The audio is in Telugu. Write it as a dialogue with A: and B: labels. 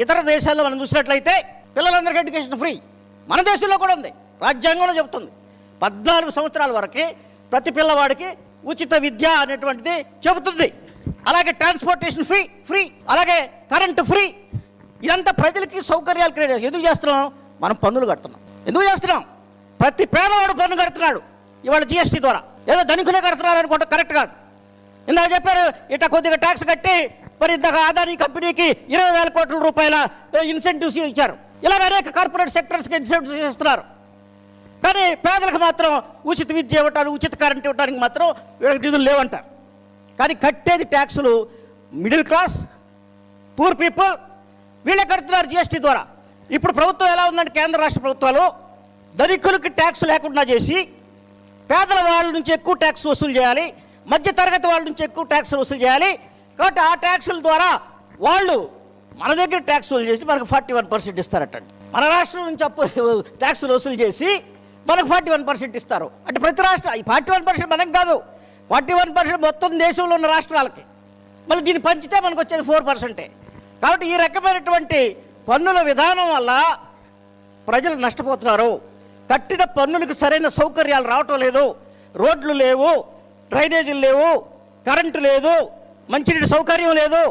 A: ఇతర దేశాల్లో మనం చూసినట్లయితే పిల్లలందరికీ ఎడ్యుకేషన్ ఫ్రీ. మన దేశంలో కూడా ఉంది, రాజ్యాంగంలో చెబుతుంది 14 సంవత్సరాల వరకు ప్రతి పిల్లవాడికి ఉచిత విద్య అనేటువంటిది చెబుతుంది. అలాగే ట్రాన్స్పోర్టేషన్ ఫ్రీ, అలాగే కరెంటు ఫ్రీ. ఇదంతా ప్రజలకి సౌకర్యాలు క్రియేట్ చేసి ఎందుకు చేస్తున్నాం? మనం పన్నులు కడుతున్నాం. ఎందుకు చేస్తున్నాం? ప్రతి పేదవాడు పన్ను కడుతున్నాడు ఇవాళ జిఎస్టీ ద్వారా. ఏదో ధనికులే కడుతున్నారు అనుకుంటే కరెక్ట్ కాదు. ఇందాక చెప్పారు ఇట్లా కొద్దిగా ట్యాక్స్ కట్టి మరి ఇందాక అదానీ కంపెనీకి 20,000 కోట్ల రూపాయల ఇన్సెంటివ్స్ ఇచ్చారు. ఇలాగ అనేక కార్పొరేట్ సెక్టర్స్కి ఇన్సెంటివ్స్ ఇస్తున్నారు. కానీ పేదలకు మాత్రం ఉచిత విద్య ఇవ్వటానికి, ఉచిత కరెంట్ ఇవ్వడానికి మాత్రం వీళ్ళకి నిధులు లేవంటారు. కానీ కట్టేది ట్యాక్సులు మిడిల్ క్లాస్, పూర్ పీపుల్ వీళ్ళే కడుతున్నారు జిఎస్టీ ద్వారా. ఇప్పుడు ప్రభుత్వం ఎలా ఉందంటే కేంద్ర రాష్ట్ర ప్రభుత్వాలు ధనికులకి ట్యాక్స్ లేకుండా చేసి పేదల వాళ్ళ నుంచి ఎక్కువ ట్యాక్స్ వసూలు చేయాలి, మధ్య తరగతి వాళ్ళ నుంచి ఎక్కువ ట్యాక్స్ వసూలు చేయాలి. కాబట్టి ఆ ట్యాక్సుల ద్వారా వాళ్ళు మన దగ్గర ట్యాక్స్ వసూలు చేసి మనకు 41% ఇస్తారటండి. మన రాష్ట్రం నుంచి ట్యాక్సులు వసూలు చేసి మనకు 41% ఇస్తారు. అంటే ప్రతి రాష్ట్రం ఈ 41% మనకు కాదు, 41% మొత్తం దేశంలో ఉన్న రాష్ట్రాలకి. మళ్ళీ దీన్ని పంచితే మనకు వచ్చేది 4%. కాబట్టి ఈ రకమైనటువంటి పన్నుల విధానం వల్ల ప్రజలు నష్టపోతున్నారు. కట్టిన పన్నులకు సరైన సౌకర్యాలు రావటం లేదు. రోడ్లు లేవు, డ్రైనేజీలు లేవు, కరెంటు లేదు, మంచినీటి సౌకర్యం లేదు.